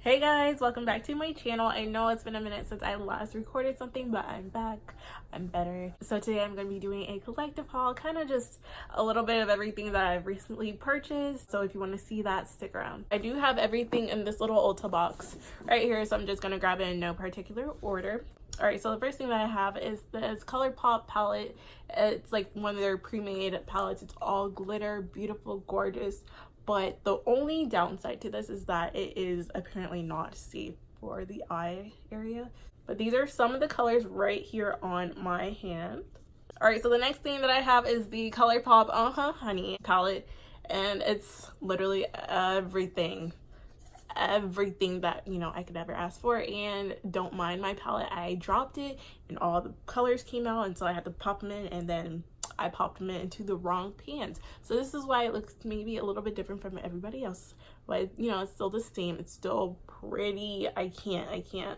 Hey guys, welcome back to my channel. I know it's been a minute since I last recorded something, but I'm back. I'm better. So today I'm going to be doing a collective haul, kind of just a little bit of everything that I've recently purchased. So if you want to see that, stick around. I do have everything in this little Ulta box right here, so I'm just going to grab it in no particular order. Alright, so the first thing that I have is this ColourPop palette. It's like one of their pre-made palettes. It's all glitter, beautiful, gorgeous. But the only downside to this is that it is apparently not safe for the eye area. But these are some of the colors right here on my hand. Alright, so the next thing that I have is the ColourPop Honey palette. And it's literally everything that, you know, I could ever ask for. And don't mind my palette. I dropped it and all the colors came out, and so I had to pop them in, and then I popped them into the wrong pans. So this is why it looks maybe a little bit different from everybody else. But, you know, it's still the same. It's still pretty. I can't.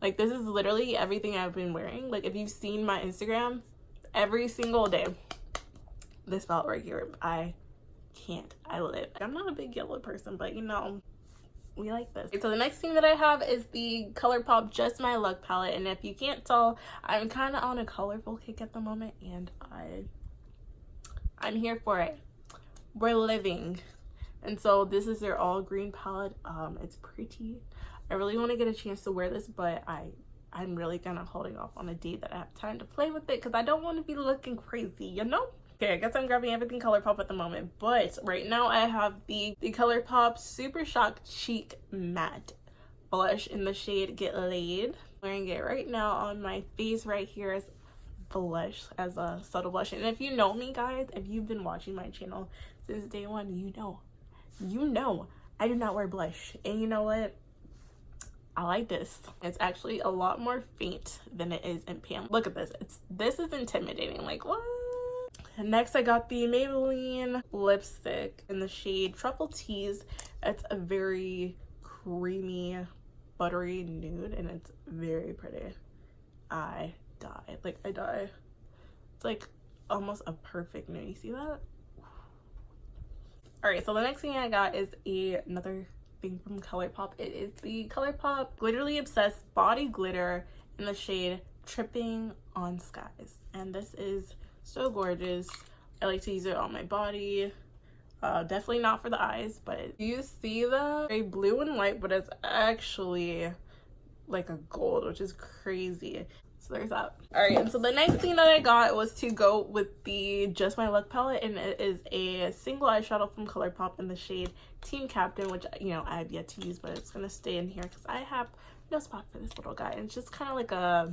Like, this is literally everything I've been wearing. Like, if you've seen my Instagram, every single day, this palette right here, I can't. I live. I'm not a big yellow person, but, you know, we like this. Okay, so the next thing that I have is the ColourPop Just My Luck palette, and if you can't tell, I'm kind of on a colorful kick at the moment, and I'm here for it. We're living. And so this is their all green palette. It's pretty. I really want to get a chance to wear this, but I'm really kind of holding off on a day that I have time to play with it, because I don't want to be looking crazy, you know? Okay, I guess I'm grabbing everything ColourPop at the moment, but right now I have the ColourPop Super Shock Cheek Matte Blush in the shade Get Laid. I'm wearing it right now on my face right here as blush, as a subtle blush. And if you know me, guys, if you've been watching my channel since day one, you know I do not wear blush. And you know what? I like this. It's actually a lot more faint than it is in pan. Look at this. This is intimidating. Like, what? Next, I got the Maybelline lipstick in the shade Truffle Tease. It's a very creamy, buttery nude, and it's very pretty. I die. Like, I die. It's like almost a perfect nude. You see that? Alright, so the next thing I got is another thing from ColourPop. It is the ColourPop Glitterly Obsessed Body Glitter in the shade Tripping on Skies. And this is so gorgeous. I like to use it on my body. Definitely not for the eyes, but do you see that? Very blue and white, but it's actually like a gold, which is crazy. So there's that. Alright, and so the next thing that I got was to go with the Just My Luck palette, and it is a single eyeshadow from ColourPop in the shade Team Captain, which, you know, I have yet to use, but it's gonna stay in here because I have no spot for this little guy. And it's just kind of like a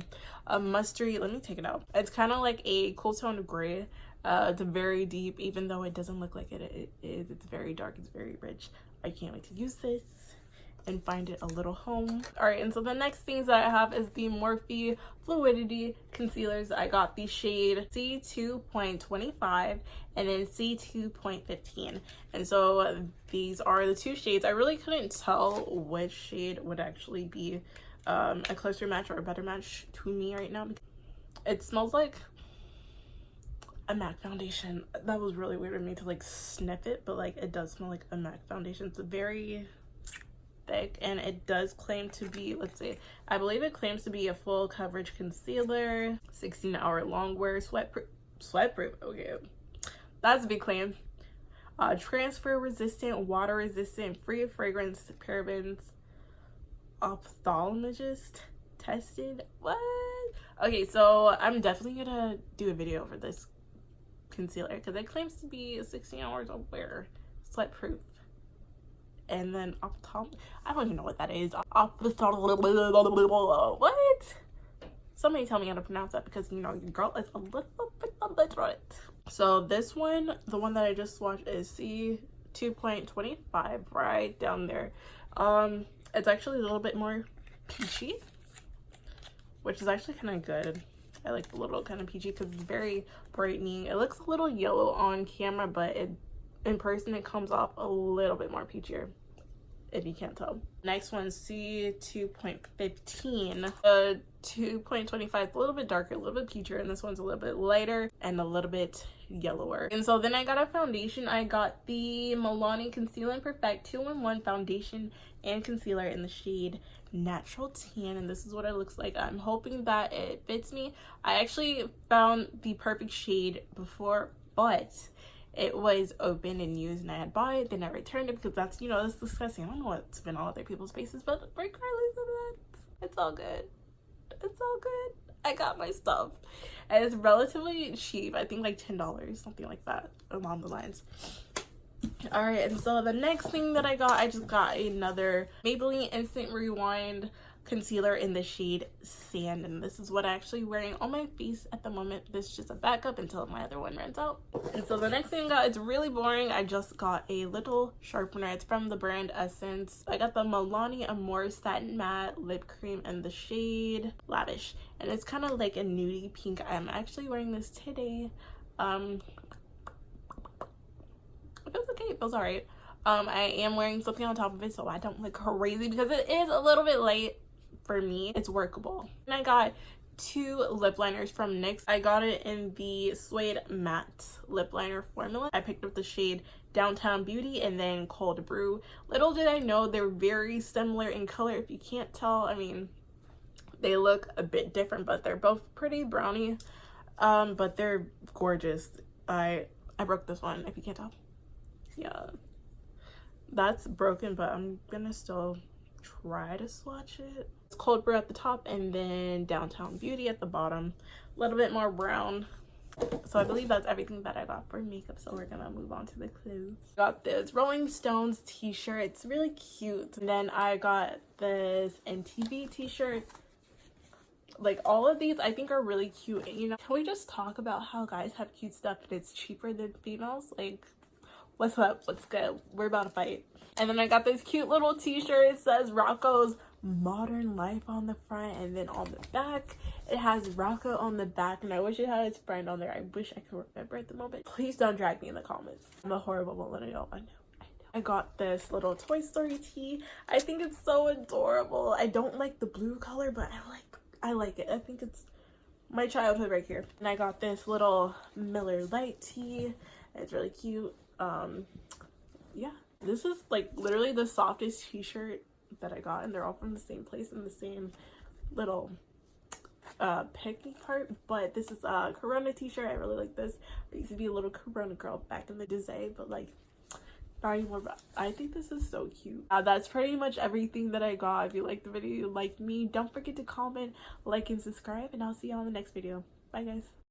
mustardy. Let me take it out. It's kind of like a cool tone gray. It's very deep, even though it doesn't look like it is. It's very dark. It's very rich. I can't wait to use this and find it a little home. All right, and so the next things that I have is the Morphe Fluidity concealers. I got the shade C2.25 and then C2.15, and so these are the two shades. I really couldn't tell which shade would actually be a closer match or a better match to me right now. It smells like a MAC foundation. That was really weird of me to like sniff it, but like it does smell like a MAC foundation. It's very thick, and it does claim to be, let's see, I believe it claims to be a full coverage concealer, 16-hour long wear, sweatproof. Okay, that's a big claim. Transfer resistant, water resistant, free of fragrance, parabens, ophthalmologist tested. What? Okay, so I'm definitely gonna do a video for this concealer because it claims to be 16 hours of wear, sweatproof. And then I don't even know what that is. What? Somebody tell me how to pronounce that, because, you know, your girl is a little bit illiterate. So this one, the one that I just swatched, is C2.25, right down there. It's actually a little bit more peachy, which is actually kind of good. I like the little kind of peachy because it's very brightening. It looks a little yellow on camera, but in person it comes off a little bit more peachier. if you can't tell. Next one, C2.15. 2.25 is a little bit darker, a little bit peachier, and this one's a little bit lighter and a little bit yellower. And so then I got a foundation. I got the Milani Conceal and Perfect 2-in-1 foundation and concealer in the shade Natural Tan, and this is what it looks like. I'm hoping that it fits me. I actually found the perfect shade before, but it was open and used, and I had bought it, then I returned it because that's, you know, that's disgusting. I don't know what's been on other people's faces, but regardless of that, it's all good. It's all good. I got my stuff, and it's relatively cheap. I think like $10, something like that, along the lines. All right, and so the next thing that I just got another Maybelline Instant Rewind concealer in the shade Sand, and this is what I'm actually wearing on my face at the moment. This is just a backup until my other one runs out. And so the next thing I got, it's really boring. I just got a little sharpener. It's from the brand Essence. I got the Milani Amore Satin Matte Lip Cream in the shade Lavish, and it's kind of like a nudie pink. I'm actually wearing this today. It feels okay, it feels all right. I am wearing something on top of it so I don't look crazy because it is a little bit light for me. It's workable. And I got 2 lip liners from NYX. I got it in the Suede Matte lip liner formula. I picked up the shade Downtown Beauty and then Cold Brew. Little did I know they're very similar in color. If you can't tell, I mean, they look a bit different, but they're both pretty brownie, but they're gorgeous. I broke this one, if you can't tell. Yeah, that's broken, but I'm gonna still try to swatch it. It's Cold Brew at the top and then Downtown Beauty at the bottom, a little bit more brown. So I believe that's everything that I got for makeup, so we're gonna move on to the clothes. Got this Rolling Stones t-shirt. It's really cute. And then I got this MTV t-shirt. Like, all of these I think are really cute. And, you know, can we just talk about how guys have cute stuff and it's cheaper than females? Like, what's up? What's good? We're about to fight. And then I got this cute little t-shirt. It says Rocco's Modern Life on the front, and then on the back it has Rocco on the back, and I wish it had his friend on there. I wish I could remember at the moment. Please don't drag me in the comments. I'm a horrible millennial. I know. I got this little Toy Story tee. I think it's so adorable. I don't like the blue color, but I like it. I think it's my childhood right here. And I got this little Miller Lite tee. It's really cute. Yeah, this is like literally the softest t-shirt that I got, and they're all from the same place in the same little picking part. But this is a Corona t-shirt. I really like this. I used to be a little Corona girl back in the day, but like not anymore. But I think this is so cute. That's pretty much everything that I got. If you liked the video, you like me, don't forget to comment, like, and subscribe, and I'll see you on the next video. Bye guys.